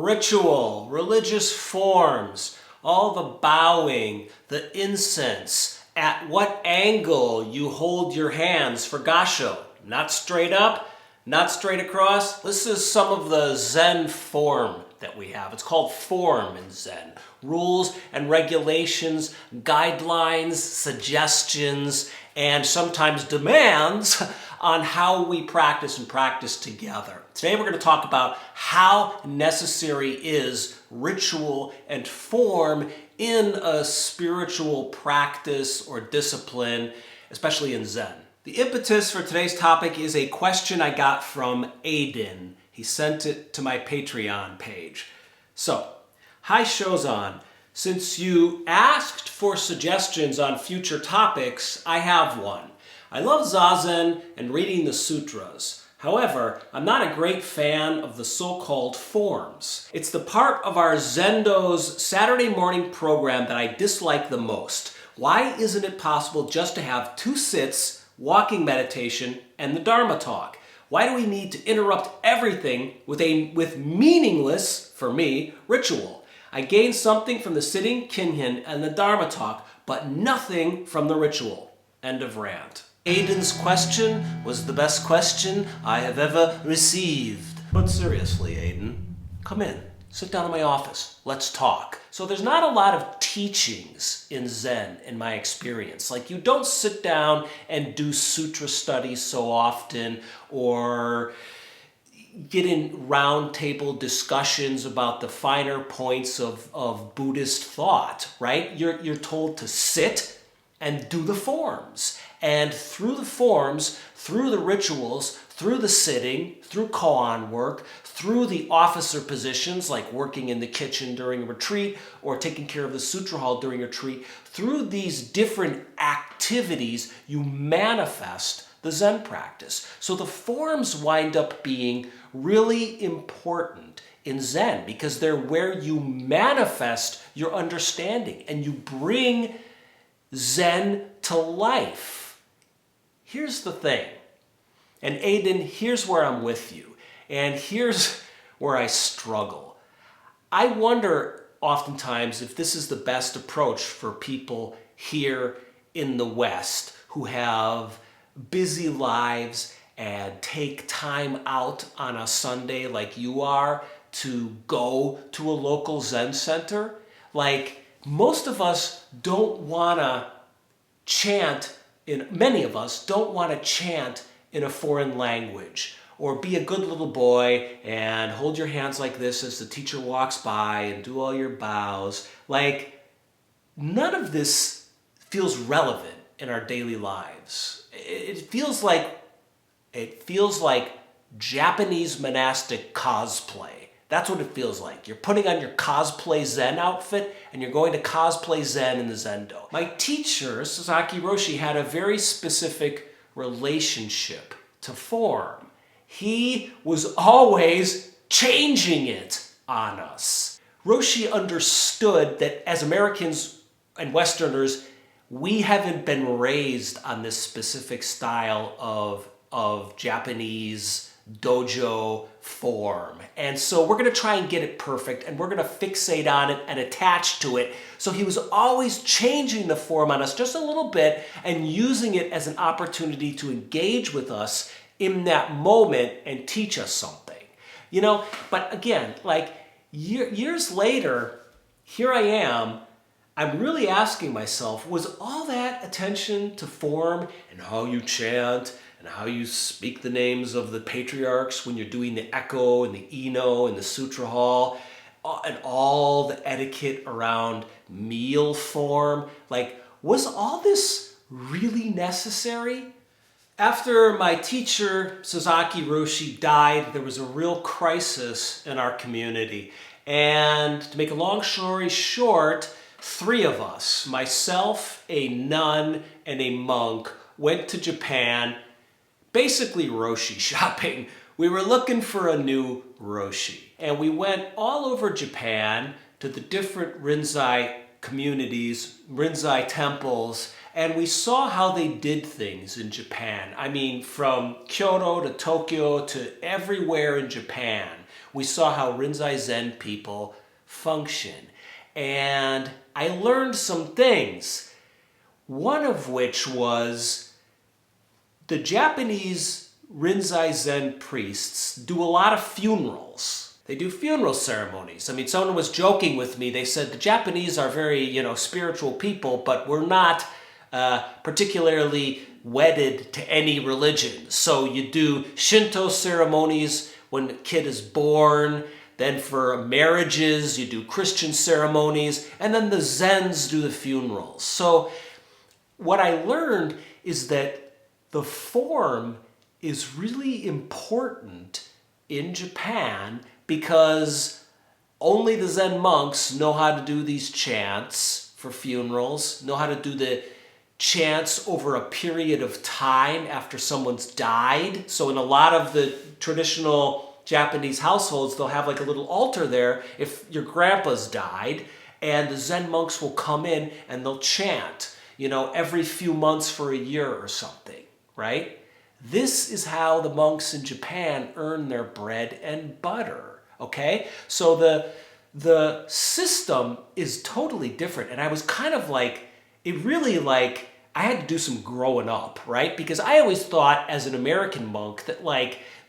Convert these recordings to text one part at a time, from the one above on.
ritual, religious forms, all the bowing, the incense, at what angle you hold your hands for gassho. Not straight up, not straight across. This is some of the Zen form that we have. It's called form in Zen. Rules and regulations, guidelines, suggestions, and sometimes demands on how we practice and practice together. Today we're going to talk about how necessary is ritual and form in a spiritual practice or discipline, especially in Zen. The impetus for today's topic is a question I got from Aiden. He sent it to my Patreon page. So, hi Shozan. Since you asked for suggestions on future topics, I have one. I love Zazen and reading the sutras. However, I'm not a great fan of the so-called forms. It's the part of our Zendo's Saturday morning program that I dislike the most. Why isn't it possible just to have 2 sits, walking meditation, and the Dharma talk? Why do we need to interrupt everything with meaningless, for me, ritual? I gain something from the sitting, kinhin, and the Dharma talk, but nothing from the ritual. End of rant. Aiden's question was the best question I have ever received. But seriously, Aiden, come in. Sit down in my office. Let's talk. So there's not a lot of teachings in Zen in my experience. Like, you don't sit down and do sutra studies so often or get in round table discussions about the finer points of Buddhist thought, right? You're told to sit and do the forms. And through the forms, through the rituals, through the sitting, through koan work, through the officer positions like working in the kitchen during a retreat or taking care of the sutra hall during a retreat, through these different activities, you manifest the Zen practice. So the forms wind up being really important in Zen because they're where you manifest your understanding and you bring Zen to life. Here's the thing, and Aiden, here's where I'm with you, and here's where I struggle. I wonder oftentimes if this is the best approach for people here in the West who have busy lives and take time out on a Sunday like you are to go to a local Zen center. Like, most of us don't want to chant many of us don't want to chant in a foreign language or be a good little boy and hold your hands like this as the teacher walks by and do all your bows. Like, none of this feels relevant in our daily lives. It feels like Japanese monastic cosplay. That's what it feels like. You're putting on your cosplay Zen outfit and you're going to cosplay Zen in the Zendo. My teacher, Sasaki Roshi, had a very specific relationship to form. He was always changing it on us. Roshi understood that as Americans and Westerners, we haven't been raised on this specific style of Japanese dojo form. And so we're going to try and get it perfect and we're going to fixate on it and attach to it. So he was always changing the form on us just a little bit and using it as an opportunity to engage with us in that moment and teach us something. You know, but again, like years later, here I am, I'm really asking myself, was all that attention to form and how you chant and how you speak the names of the patriarchs when you're doing the echo and the ino and the sutra hall and all the etiquette around meal form, like, was all this really necessary? After my teacher, Sasaki Roshi, died, there was a real crisis in our community. And to make a long story short, 3 of us, myself, a nun, and a monk, went to Japan, basically Roshi shopping. We were looking for a new Roshi. And we went all over Japan to the different Rinzai communities, Rinzai temples, and we saw how they did things in Japan. I mean, from Kyoto to Tokyo to everywhere in Japan. we saw how Rinzai Zen people function. And I learned some things, one of which was the Japanese Rinzai Zen priests do a lot of funerals. They do funeral ceremonies. I mean, someone was joking with me. They said the Japanese are very, spiritual people, but we're not particularly wedded to any religion. So you do Shinto ceremonies when a kid is born. Then for marriages, you do Christian ceremonies, and then the Zens do the funerals. So what I learned is that the form is really important in Japan because only the Zen monks know how to do these chants for funerals, know how to do the chants over a period of time after someone's died. So in a lot of the traditional Japanese households, they'll have like a little altar there if your grandpa's died, and the Zen monks will come in and they'll chant, every few months for a year or something, right? This is how the monks in Japan earn their bread and butter, okay? So the system is totally different, and I was kind of like, I had to do some growing up, right? Because I always thought as an American monk that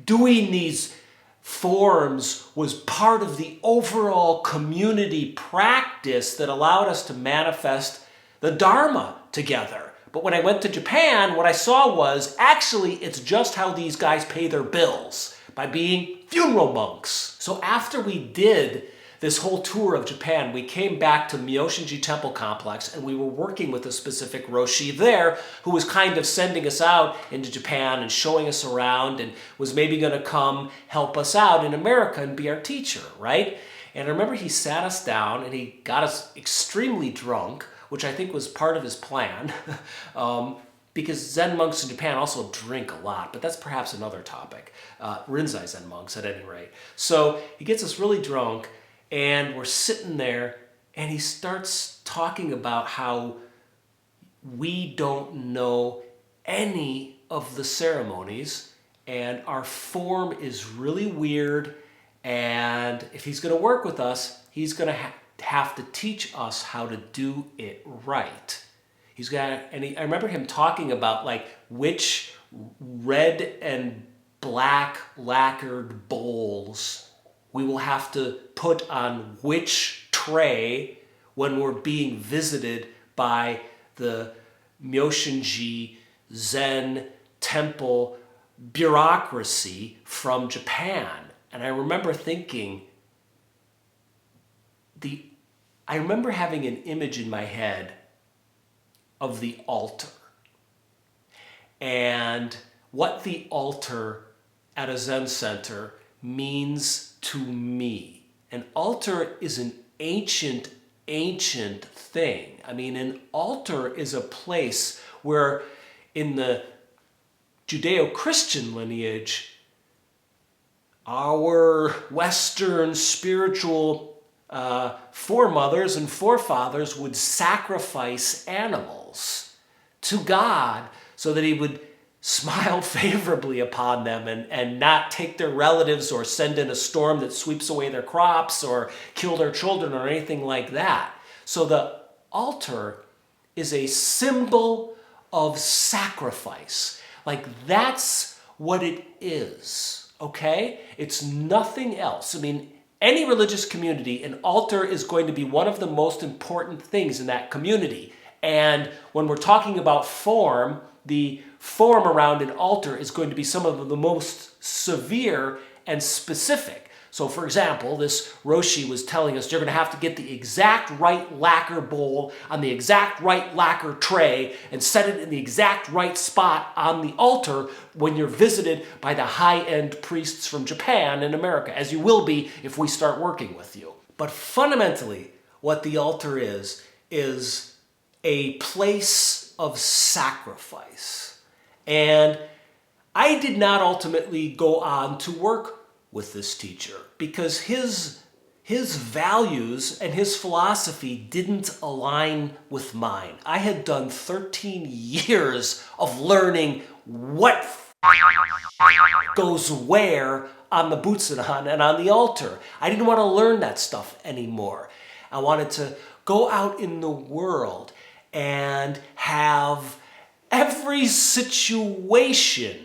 doing these forms was part of the overall community practice that allowed us to manifest the Dharma together. But when I went to Japan, what I saw was actually it's just how these guys pay their bills, by being funeral monks. So after we did this whole tour of Japan, we came back to Myoshinji Temple Complex, and we were working with a specific Roshi there who was kind of sending us out into Japan and showing us around and was maybe going to come help us out in America and be our teacher, right? And I remember he sat us down and he got us extremely drunk, which I think was part of his plan, because Zen monks in Japan also drink a lot, but that's perhaps another topic. Rinzai Zen monks at any rate. So he gets us really drunk, and we're sitting there, and he starts talking about how we don't know any of the ceremonies, and our form is really weird, and if he's going to work with us, he's going to have to teach us how to do it right. I remember him talking about which red and black lacquered bowls we will have to put on which tray when we're being visited by the Myoshinji Zen temple bureaucracy from Japan. And I remember thinking, I remember having an image in my head of the altar and what the altar at a Zen center means to me. An altar is an ancient thing. I mean, an altar is a place where in the Judeo-Christian lineage, our Western spiritual foremothers and forefathers would sacrifice animals to God so that he would smile favorably upon them and not take their relatives or send in a storm that sweeps away their crops or kill their children or anything like that. So the altar is a symbol of sacrifice. That's what it is, okay? It's nothing else. I mean, any religious community, an altar is going to be one of the most important things in that community. And when we're talking about form, the form around an altar is going to be some of the most severe and specific. So for example, this Roshi was telling us you're going to have to get the exact right lacquer bowl on the exact right lacquer tray and set it in the exact right spot on the altar when you're visited by the high-end priests from Japan and America, as you will be if we start working with you. But fundamentally, what the altar is a place of sacrifice. And I did not ultimately go on to work with this teacher because his values and his philosophy didn't align with mine. I had done 13 years of learning what goes where on the Butsudan and on the altar. I didn't want to learn that stuff anymore. I wanted to go out in the world and have every situation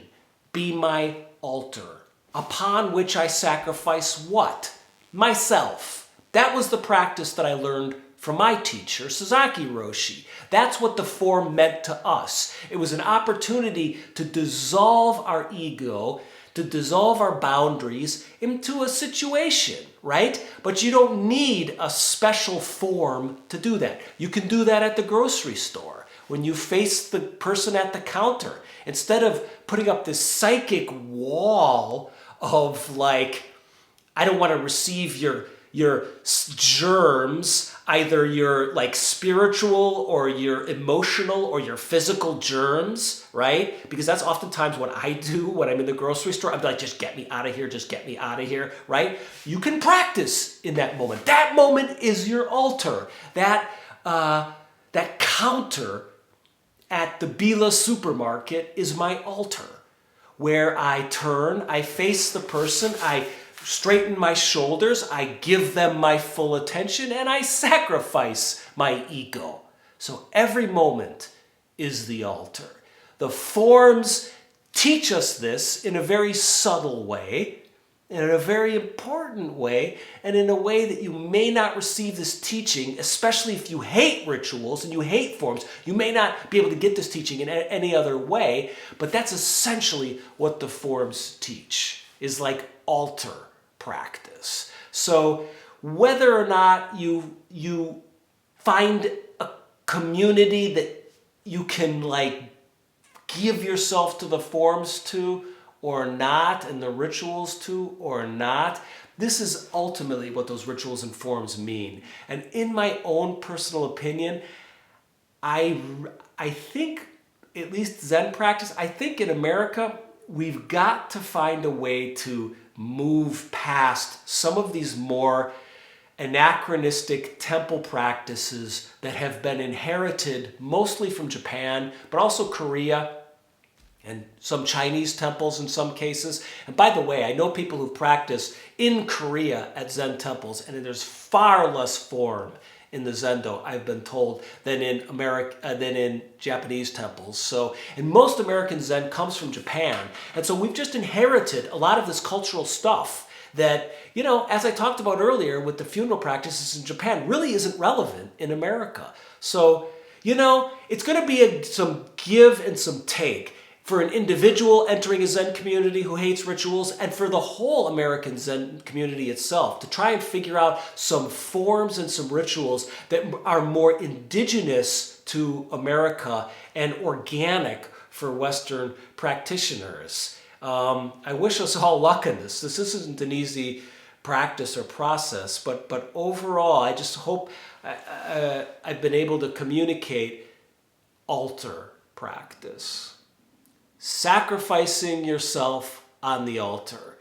be my altar, upon which I sacrifice what? Myself. That was the practice that I learned from my teacher, Sasaki Roshi. That's what the form meant to us. It was an opportunity to dissolve our ego, to dissolve our boundaries into a situation, right? But you don't need a special form to do that. You can do that at the grocery store. When you face the person at the counter, instead of putting up this psychic wall of like, I don't want to receive your germs, either your like spiritual or your emotional or your physical germs, right? Because that's oftentimes what I do when I'm in the grocery store. I'm like, just get me out of here, just get me out of here, right? You can practice in that moment. That moment is your altar. That counter at the Bila supermarket is my altar, where I turn, I face the person, I straighten my shoulders, I give them my full attention, and I sacrifice my ego. So every moment is the altar. The forms teach us this in a very subtle way, in a very important way, and in a way that you may not receive this teaching, especially if you hate rituals and you hate forms. You may not be able to get this teaching in any other way, but that's essentially what the forms teach, is like altar practice. So whether or not you find a community that you can like give yourself to the forms to or not, and the rituals to or not, this is ultimately what those rituals and forms mean. And in my own personal opinion, I think, at least Zen practice, I think in America, we've got to find a way to move past some of these more anachronistic temple practices that have been inherited mostly from Japan, but also Korea and some Chinese temples in some cases. And by the way, I know people who practice in Korea at Zen temples, and there's far less form in the Zendo, I've been told, than in Japanese temples. So, and most American Zen comes from Japan. And so we've just inherited a lot of this cultural stuff that, you know, as I talked about earlier with the funeral practices in Japan, really isn't relevant in America. So, you know, it's going to be some give and some take for an individual entering a Zen community who hates rituals, and for the whole American Zen community itself, to try and figure out some forms and some rituals that are more indigenous to America and organic for Western practitioners. I wish us all luck in this. This isn't an easy practice or process, but overall, I just hope I've been able to communicate altar practice. Sacrificing yourself on the altar.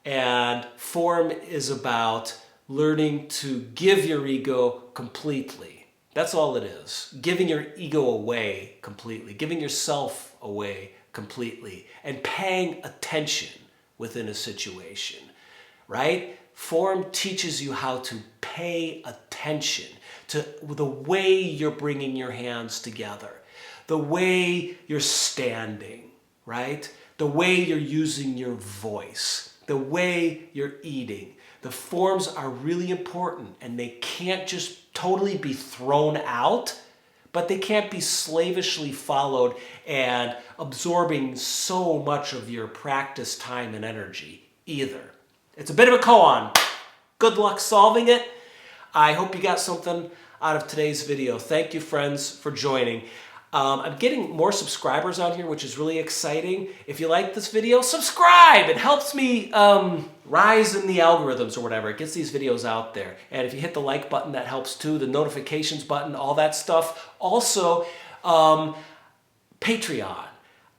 And form is about learning to give your ego completely. That's all it is. Giving your ego away completely. Giving yourself away completely. And paying attention within a situation. Right? Form teaches you how to pay attention to the way you're bringing your hands together. The way you're standing. Right? The way you're using your voice, the way you're eating. The forms are really important, and they can't just totally be thrown out, but they can't be slavishly followed and absorbing so much of your practice time and energy either. It's a bit of a koan. Good luck solving it. I hope you got something out of today's video. Thank you, friends, for joining. I'm getting more subscribers on here, which is really exciting. If you like this video, subscribe! It helps me rise in the algorithms or whatever. It gets these videos out there. And if you hit the like button, that helps too. The notifications button, all that stuff. Also, Patreon.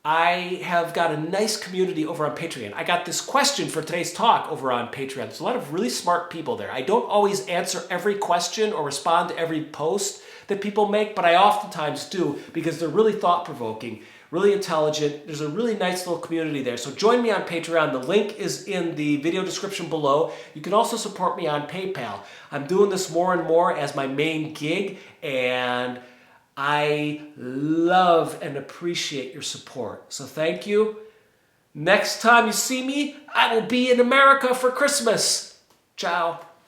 I have got a nice community over on Patreon. I got this question for today's talk over on Patreon. There's a lot of really smart people there. I don't always answer every question or respond to every post that people make, but I oftentimes do because they're really thought-provoking, really intelligent. There's a really nice little community there. So join me on Patreon. The link is in the video description below. You can also support me on PayPal. I'm doing this more and more as my main gig, and I love and appreciate your support. So thank you. Next time you see me, I will be in America for Christmas. Ciao.